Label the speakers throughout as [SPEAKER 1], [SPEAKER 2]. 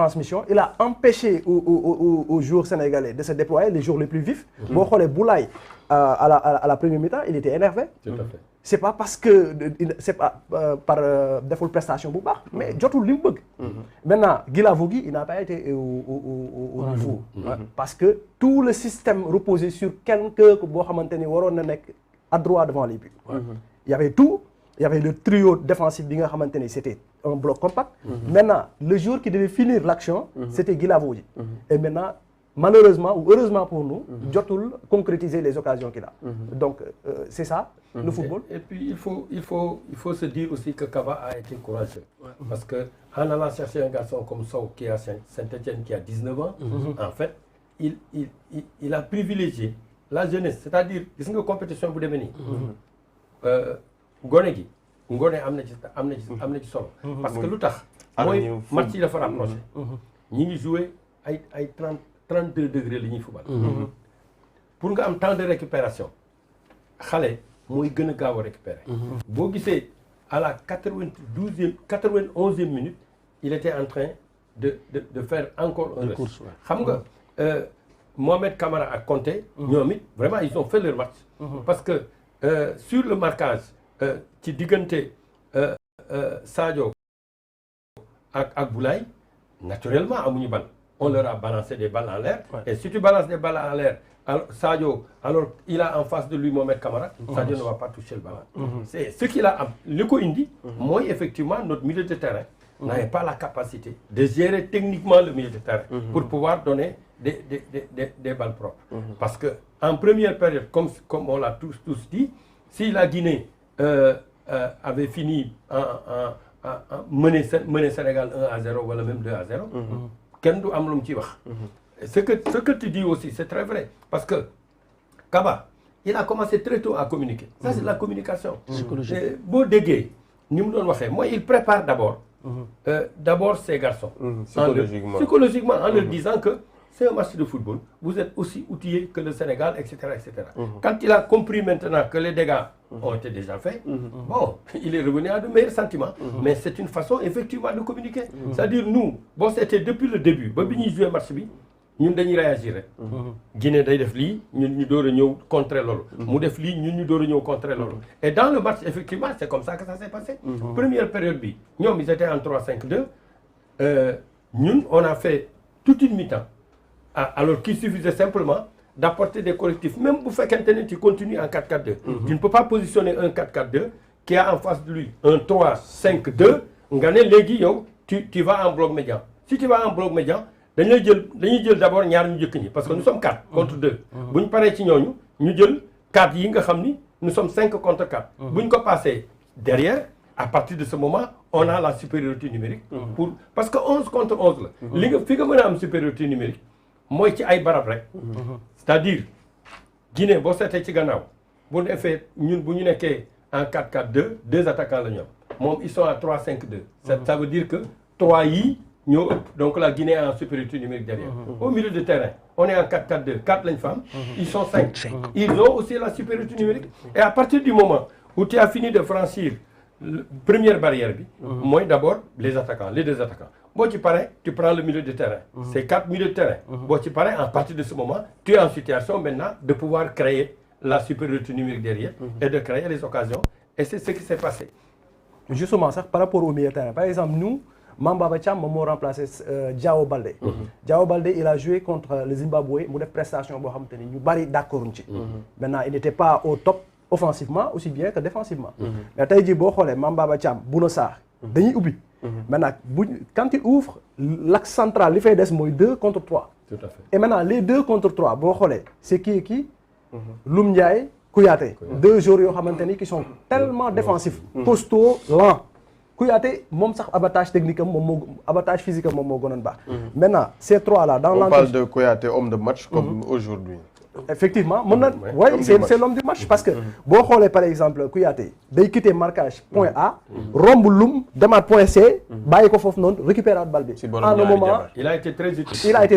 [SPEAKER 1] transmission, il a empêché aux joueurs sénégalais de se déployer, les joueurs les plus vifs. Bon, Boulaye, à la première mi-temps, il était énervé.
[SPEAKER 2] Tout à fait.
[SPEAKER 1] C'est pas parce que c'est pas par défaut de prestation bu baax, mais jotul li mu bëgg. Maintenant, Guilavogui, il n'a pas été au niveau. Parce que tout le système reposait sur quelqu'un boo xamante ni waroon na nekk à droit devant les buts. Il y avait tout. Il y avait le trio défensif bi nga xamante ni c'était un bloc compact. Maintenant, le joueur qui devait finir l'action, c'était Guilavogui. Et maintenant, malheureusement ou heureusement pour nous, jotul concrétiser les occasions qu'il a. Donc, c'est ça, le football.
[SPEAKER 2] Et puis, il faut se dire aussi que Kaba a été courageux. Parce que en allant chercher un garçon comme Sow qui est à Saint-Etienne, qui a 19 ans, en fait, il a privilégié la jeunesse. C'est-à-dire, gis nga compétition bu demee nii. Gone gi ngone am na ci solo. Parce que lu tax mooy match yi dafa rapproché. ñi ngi joué ay 32 degrés la ñuy fubal. Pour nga am temps de récupération xale mooy gën a gaaw a récupérer. boo gisee à la 91e minute il était en train de faire encore un rush. Xam nga Mohamed Camara ak Conté ñoom it vraiment ils ont fait leur match. Parce que sur le marquage ci diggante Sadio ak Boulaye naturellement amuñu bal. On leur a balancé des balles en l'air. Et si tu balances des balles en l'air, alors Sadio, alors il a en face de lui Mohamed Camara, Sadio ne va pas toucher le ballon. C'est ce qu'il a. Le ko indi, moi effectivement notre milieu de terrain n'avait pas la capacité de gérer techniquement le milieu de terrain pour pouvoir donner des balles propres. Parce que en première période, comme on l'a tous dit, si la Guinée avait fini en mener Sénégal 1-0 ou même 2-0, kenn du am lu mu ci wax. Ce que tu dis aussi, c'est très vrai. Parce que Kaba, il a commencé très tôt à communiquer. Ça, c'est de la communication. Psychologique. Boo déggee ni mu doon waxee, moi, il prépare d'abord ces garçons. Psychologiquement, en leur disant que c'est un match de football. Vous êtes aussi outillés que le Sénégal, etc., etc. Quand il a compris maintenant que les dégâts ont été déjà faits, bon, il est revenu à de meilleurs sentiments. Mais c'est une façon effectivement de communiquer. C'est-à-dire nous, bon, c'était depuis le début. Ba bi ñuy jouer match bi, ñun dañuy réagir rek. Guinée day def lii, ñun ñu door a ñëw contrer loolu. Mu def lii, ñun ñu door a ñëw contrer loolu. Et dans le match, effectivement, c'est comme ça que ça s'est passé. Première période bi, ñoom ils étaient en 3-5-2. Ñun, on a fait toute une mi-temps. Alors qu'il suffisait simplement d'apporter des correctifs. Même pour faire qu'Internet, tu continues en 4-4-2. Tu ne peux pas positionner un 4-4-2 qui a en face de lui un 3-5-2. Tu vas en bloc médian. Si tu vas en bloc médian, dañuy jël d'abord ñaar ñu jëkk ñi parce que nous sommes 4 contre 2. Bu ñu paree ci ñooñu ñu jël 4 yi nga xam ni nous sommes 5 contre 4. Bu ñu ko passé derrière, à partir de ce moment, on a la supériorité numérique. Parce que 11 contre 11 la. Li nga fi nga mën a am supériorité numérique. mooy ci ay barab rek. C'est-à-dire Guinée boo seetee ci gannaaw bu ñu defee ñun bu ñu nekkee en 4-4-2 deux attaquants la ñu am moom ils sont à 3-5-2. Ça veut dire que 3 yi ñoo ëpp donc la Guinée est en supériorité numérique derrière. Au milieu de terrain on est en 4-4-2 4 lañ fa am. Ils sont 5. Ils ont aussi la supériorité numérique. Et à partir du moment où tu as fini de franchir première barrière bi. mooy d'abord les attaquants les deux attaquants. Boo ci paree tu prends le milieu de terrain. C'est 4 milieux de terrain. Boo ci paree à partir de ce moment tu es en situation maintenant de pouvoir créer la supériorité numérique derrière. Et de créer les occasions. Et c'est ce qui s'est passé.
[SPEAKER 1] Justement sax par rapport au milieu de terrain par exemple nous Mambaba Thiam moom moo remplacé Diao Baldé. Diao Baldé il a joué contre le Zimbabwe mu def prestation boo xamante ni ñu bari d'accord ci. Maintenant il n'était pas au top offensivement aussi bien que défensivement. mais tey jii boo xoolee Mambaba Thiam Bouna Sarr dañuy ubbi. Maintenant quand il ouvre l'axe central li fay des mooy 2 contre 3.
[SPEAKER 2] Tout à fait.
[SPEAKER 1] Et maintenant les 2 contre 3 boo xoolee c'est qui Loum Ndiaye Kouyaté. 2 joueurs yoo xamante ni qui sont tellement défensifs. Costauds lents. Kouyaté moom sax abattage technique am moom moo abattage physique am moom moo gënoon baax. Maintenant ces 3 là dans
[SPEAKER 3] on parle de Kouyaté homme de match comme aujourd'hui.
[SPEAKER 1] Effectivement mën na ouais c'est l'homme du match parce que boo xoolee par exemple Kouyaté day quitter marquage point A romb Loum demaat point C bàyyi ko foofu noonu récupérer balle bi en un moment
[SPEAKER 2] il a été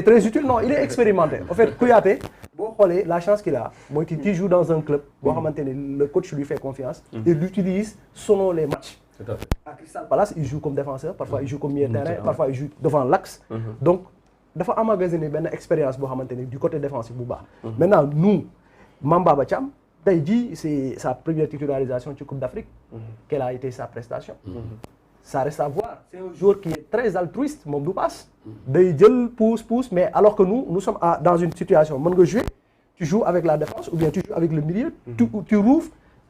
[SPEAKER 2] très utile
[SPEAKER 1] non il est expérimenté en fait Kouyaté boo xoolee la chance qu'il a mooy qu'il joue dans un club boo xamante ne le coach lui fait confiance et l'utilise selon les matchs
[SPEAKER 2] Tout à fait.
[SPEAKER 1] À Crystal Palace, il joue comme défenseur, parfois il joue comme milieu de terrain, parfois il joue devant l'axe. Donc, dafa emmagasiner benn expérience boo xamante ni du côté défensif bu baax. Maintenant, nous, Mambaba Thiam, tey jii c'est sa première titularisation ci Coupe d'Afrique. Quelle a été sa prestation? Ça reste à voir. C'est un joueur qui est très altruiste, moom du passe. Day jël pousse, mais alors que nous sommes dans une situation mën nga jouer, tu joues avec la défense ou bien tu joues avec le milieu, tu rouvres,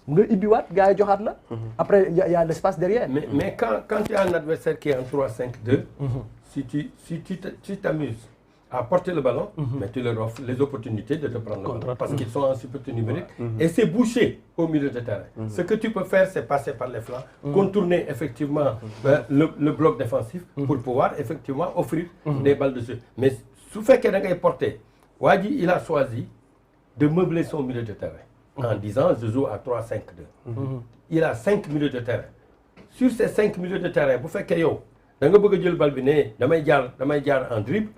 [SPEAKER 1] nga ibbiwaat gars yi joxaat la. Après il y a l'espace derrière.
[SPEAKER 2] Mais quand tu as un adversaire qui est en 3-5-2, si tu t'amuses à porter le ballon, mais tu leur offres les opportunités de te prendre le ballon parce qu'ils sont en supériorité numérique et c'est bouché au milieu de terrain. Ce que tu peux faire, c'est passer par les flancs, contourner effectivement le bloc défensif pour pouvoir effectivement offrir des balles de jeu. Mais su fekkee da ngay porter, Wadi il a choisi de meubler son milieu de terrain en disant je joue à 3-5-2. Il a 5 milieux de terrain. Sur ces 5 milieux de terrain, bu fekkee yow da nga bëgg a jël bal bi ne damay jaar en dribble.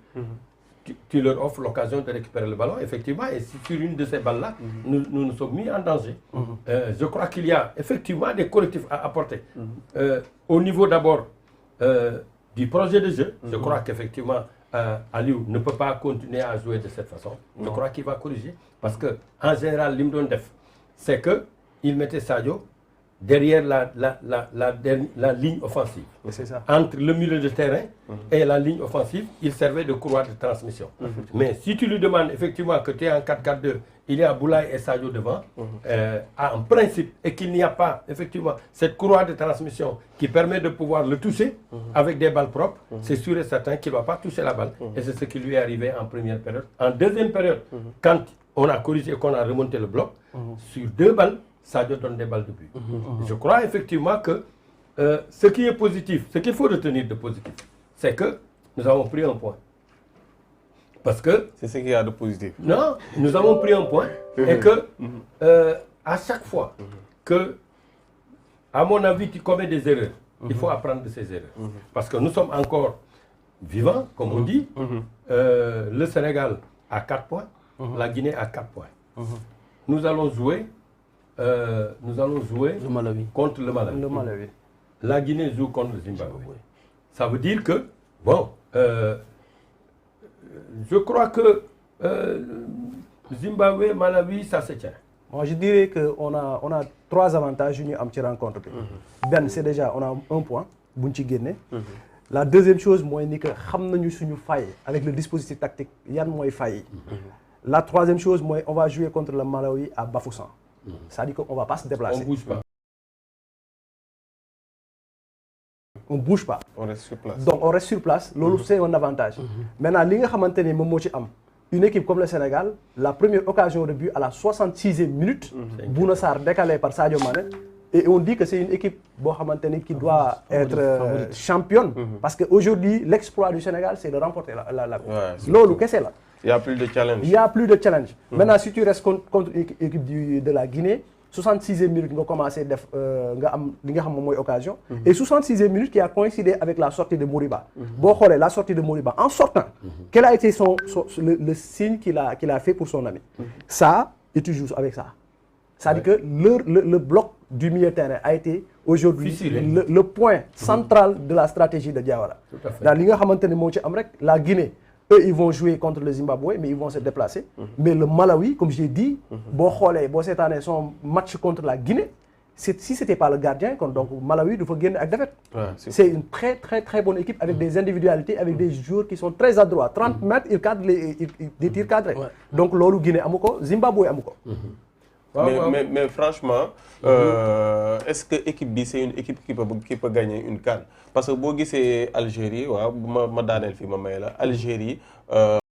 [SPEAKER 2] Tu leur offres l'occasion de récupérer le ballon, effectivement, et sur une de ces balles-là, nous nous sommes mis en danger. Je crois qu'il y a effectivement des correctifs à apporter. Au niveau d'abord du projet de jeu, je crois qu'effectivement, Aliou ne peut pas continuer à jouer de cette façon. Je crois qu'il va corriger, parce qu'en général, l'Imdon Def, c'est qu'il mettait Sadio derrière la ligne offensive.
[SPEAKER 1] C'est ça.
[SPEAKER 2] Entre le milieu de terrain et la ligne offensive, il servait de couloir de transmission. Mais si tu lui demandes effectivement que tu es en 4-4-2, il y a Boulaye et Sadio devant, en principe, et qu'il n'y a pas effectivement cette couloir de transmission qui permet de pouvoir le toucher avec des balles propres, c'est sûr et certain qu'il ne va pas toucher la balle. Et c'est ce qui lui est arrivé en première période. En deuxième période, quand on a corrigé et qu'on a remonté le bloc, sur 2 balles, Sadio donne des balles de but. Je crois effectivement que ce qui est positif, ce qu'il faut retenir de positif, c'est que nous avons pris un point. Parce que...
[SPEAKER 3] C'est ce qu'il y a de positif.
[SPEAKER 2] Non, nous avons pris un point et que à chaque fois que, à mon avis, tu commets des erreurs, il faut apprendre de ces erreurs. Parce que nous sommes encore vivants, comme on dit. Le Sénégal a 4 points, la Guinée a 4 points. Nous allons jouer
[SPEAKER 4] le Malawi.
[SPEAKER 2] Contre le Malawi.
[SPEAKER 1] Le Malawi.
[SPEAKER 2] La Guinée joue contre le Zimbabwe. Ça veut dire que, bon, je crois que Zimbabwe, Malawi, ça se tient.
[SPEAKER 1] Moi, je dirais qu'on a 3 avantages à cette rencontre. Ben, c'est déjà, on a 1 point, Bunchi Guinée. La deuxième chose, moi, c'est que nous savons faille avec le dispositif tactique. Yann, moi, faille. La troisième chose, moi, on va jouer contre le Malawi à Bafoussam. Ça dit qu'on ne va pas se déplacer.
[SPEAKER 2] On ne bouge pas.
[SPEAKER 1] On ne bouge pas.
[SPEAKER 3] On reste sur place.
[SPEAKER 1] Donc on reste sur place. C'est un avantage. Maintenant, une équipe comme le Sénégal, la première occasion de but à la 66e minute, Bouna Sarr décalé par Sadio Mané. Et on dit que c'est une équipe qui doit être championne. Parce qu'aujourd'hui, l'exploit du Sénégal, c'est de remporter la coupe.
[SPEAKER 3] Il n'y a plus de challenge.
[SPEAKER 1] Il n'y a plus de challenge. Maintenant, si tu restes contre l'équipe de la Guinée, 66e minute, on a commencé à faire l'occasion. Et 66e minute qui a coïncidé avec la sortie de Moriba. La sortie de Moriba, en sortant, quel a été le signe qu'il a fait pour son ami? Ça, et tu joues avec ça. Ça veut dire que le bloc du milieu de terrain a été aujourd'hui le point central de la stratégie de Diawara. Dans la Guinée, eux, ils vont jouer contre le Zimbabwe, mais ils vont se déplacer. Mais le Malawi, comme j'ai dit, cette année, son match contre la Guinée, si ce n'était pas le gardien, donc Malawi doit gagner avec défaite. C'est une très très très bonne équipe avec des individualités, avec des joueurs qui sont très adroits. 30 mètres, ils cadrent des tirs cadrés. Donc, l'Olu Guinée Amouko, Zimbabwe Amouko.
[SPEAKER 3] Mais franchement, est-ce que l'équipe B, c'est une équipe qui peut gagner une CAN? Parce que si c'est Algérie, Algérie